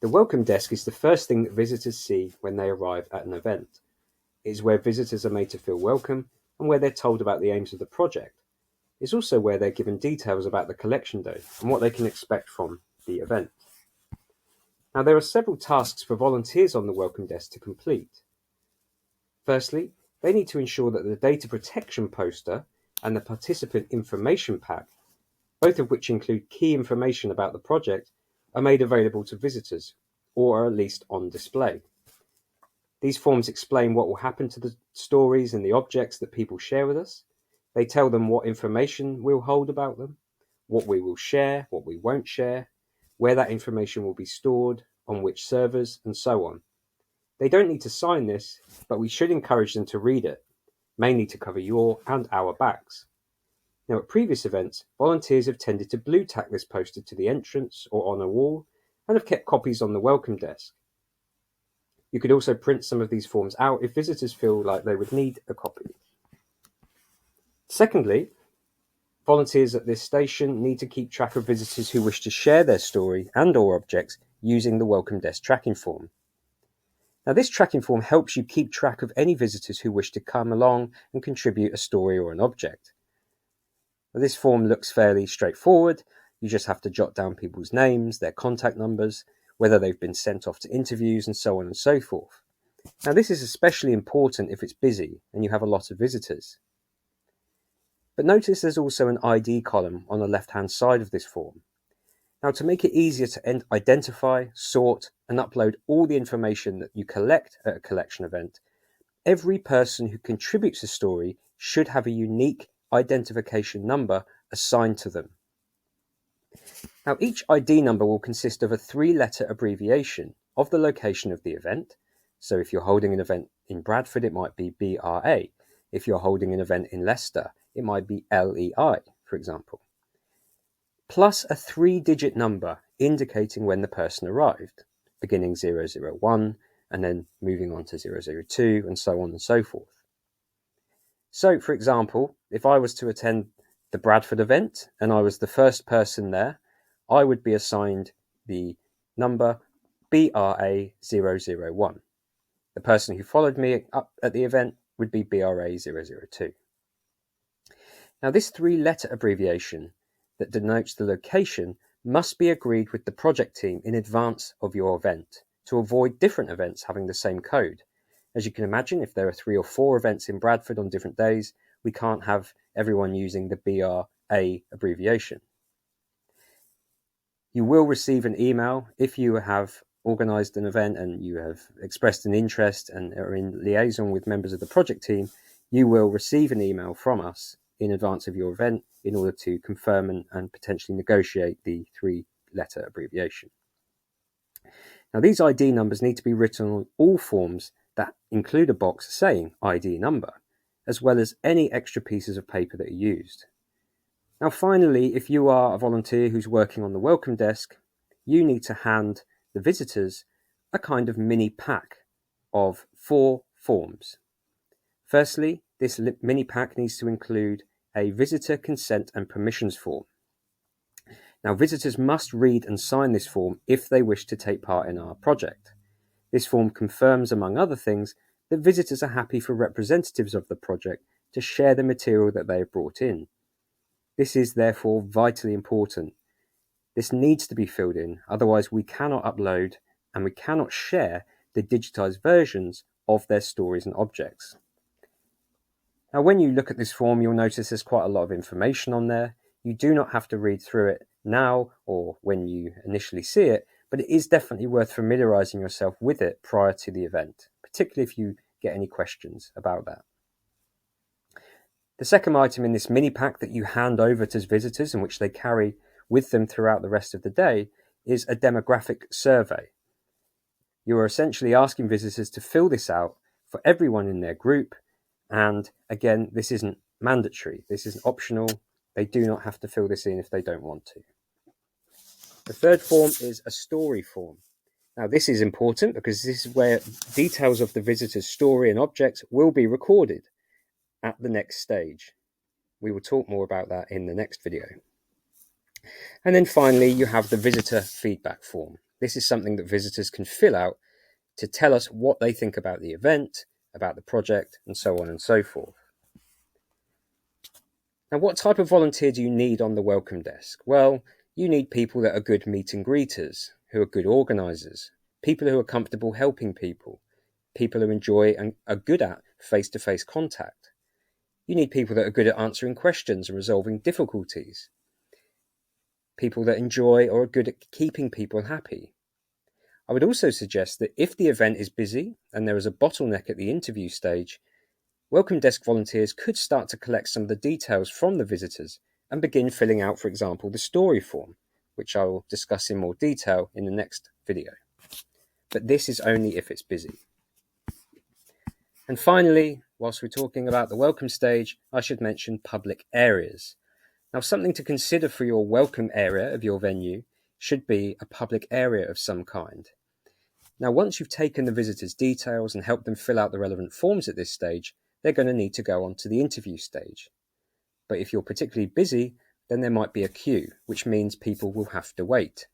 The welcome desk is the first thing that visitors see when they arrive at an event. It is where visitors are made to feel welcome and where they're told about the aims of the project. It's also where they're given details about the collection day and what they can expect from the event. Now, there are several tasks for volunteers on the welcome desk to complete. Firstly, they need to ensure that the data protection poster and the participant information pack, both of which include key information about the project, are made available to visitors, or are at least on display. These forms explain what will happen to the stories and the objects that people share with us. They tell them what information we'll hold about them, what we will share, what we won't share, where that information will be stored, on which servers, and so on. They don't need to sign this, but we should encourage them to read it, mainly to cover your and our backs. Now, at previous events, volunteers have tended to blue tack this poster to the entrance or on a wall and have kept copies on the welcome desk. You could also print some of these forms out if visitors feel like they would need a copy. Secondly, volunteers at this station need to keep track of visitors who wish to share their story and/or objects using the welcome desk tracking form. Now, this tracking form helps you keep track of any visitors who wish to come along and contribute a story or an object. Now, this form looks fairly straightforward. You just have to jot down people's names, their contact numbers, whether they've been sent off to interviews, and so on and so forth. Now, this is especially important if it's busy and you have a lot of visitors. But notice there's also an ID column on the left-hand side of this form. Now, to make it easier to identify, sort, and upload all the information that you collect at a collection event, every person who contributes a story should have a unique identification number assigned to them. Now, each ID number will consist of a 3-letter abbreviation of the location of the event. So if you're holding an event in Bradford, it might be BRA. If you're holding an event in Leicester, it might be LEI, for example. Plus a 3-digit number indicating when the person arrived, beginning 001 and then moving on to 002 and so on and so forth. So, for example, if I was to attend the Bradford event and I was the first person there, I would be assigned the number BRA001. The person who followed me up at the event would be BRA002. Now, this 3-letter abbreviation that denotes the location must be agreed with the project team in advance of your event to avoid different events having the same code. As you can imagine, if there are 3 or 4 events in Bradford on different days, we can't have everyone using the BRA abbreviation. You will receive an email if you have organised an event and you have expressed an interest and are in liaison with members of the project team. You will receive an email from us in advance of your event in order to confirm and potentially negotiate the 3-letter abbreviation. Now, these ID numbers need to be written on all forms that include a box saying ID number, as well as any extra pieces of paper that are used. Now, finally, if you are a volunteer who's working on the welcome desk, you need to hand the visitors a kind of mini pack of 4 forms. Firstly, this mini pack needs to include a visitor consent and permissions form. Now, visitors must read and sign this form if they wish to take part in our project. This form confirms, among other things, that visitors are happy for representatives of the project to share the material that they have brought in. This is therefore vitally important. This needs to be filled in, otherwise we cannot upload and we cannot share the digitized versions of their stories and objects. Now, when you look at this form, you'll notice there's quite a lot of information on there. You do not have to read through it now or when you initially see it, but it is definitely worth familiarizing yourself with it prior to the event, particularly if you get any questions about that. The second item in this mini pack that you hand over to visitors and which they carry with them throughout the rest of the day is a demographic survey. You are essentially asking visitors to fill this out for everyone in their group. And again, this isn't mandatory. This isn't optional. They do not have to fill this in if they don't want to. The third form is a story form. Now, this is important because this is where details of the visitor's story and objects will be recorded at the next stage. We will talk more about that in the next video. And then finally, you have the visitor feedback form. This is something that visitors can fill out to tell us what they think about the event, about the project, and so on and so forth. Now, what type of volunteer do you need on the welcome desk? Well, you need people that are good meet and greeters, who are good organisers, people who are comfortable helping people, people who enjoy and are good at face-to-face contact. You need people that are good at answering questions and resolving difficulties, people that enjoy or are good at keeping people happy. I would also suggest that if the event is busy and there is a bottleneck at the interview stage, welcome desk volunteers could start to collect some of the details from the visitors and begin filling out, for example, the story form, which I will discuss in more detail in the next video. But this is only if it's busy. And finally, whilst we're talking about the welcome stage, I should mention public areas. Now, something to consider for your welcome area of your venue should be a public area of some kind. Now, once you've taken the visitors' details and helped them fill out the relevant forms at this stage, they're going to need to go on to the interview stage. But if you're particularly busy, then there might be a queue, which means people will have to wait.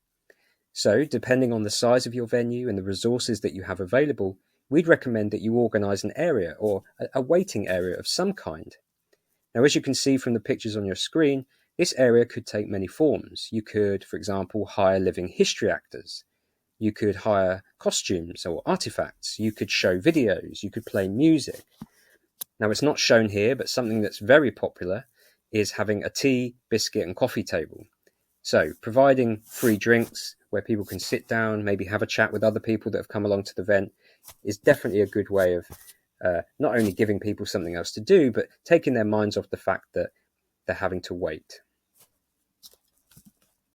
So, depending on the size of your venue and the resources that you have available, we'd recommend that you organise an area or a waiting area of some kind. Now, as you can see from the pictures on your screen, this area could take many forms. You could, for example, hire living history actors. You could hire costumes or artifacts. You could show videos. You could play music. Now, it's not shown here, but something that's very popular is having a tea, biscuit, and coffee table. So, providing free drinks where people can sit down, maybe have a chat with other people that have come along to the event, is definitely a good way of not only giving people something else to do, but taking their minds off the fact that they're having to wait.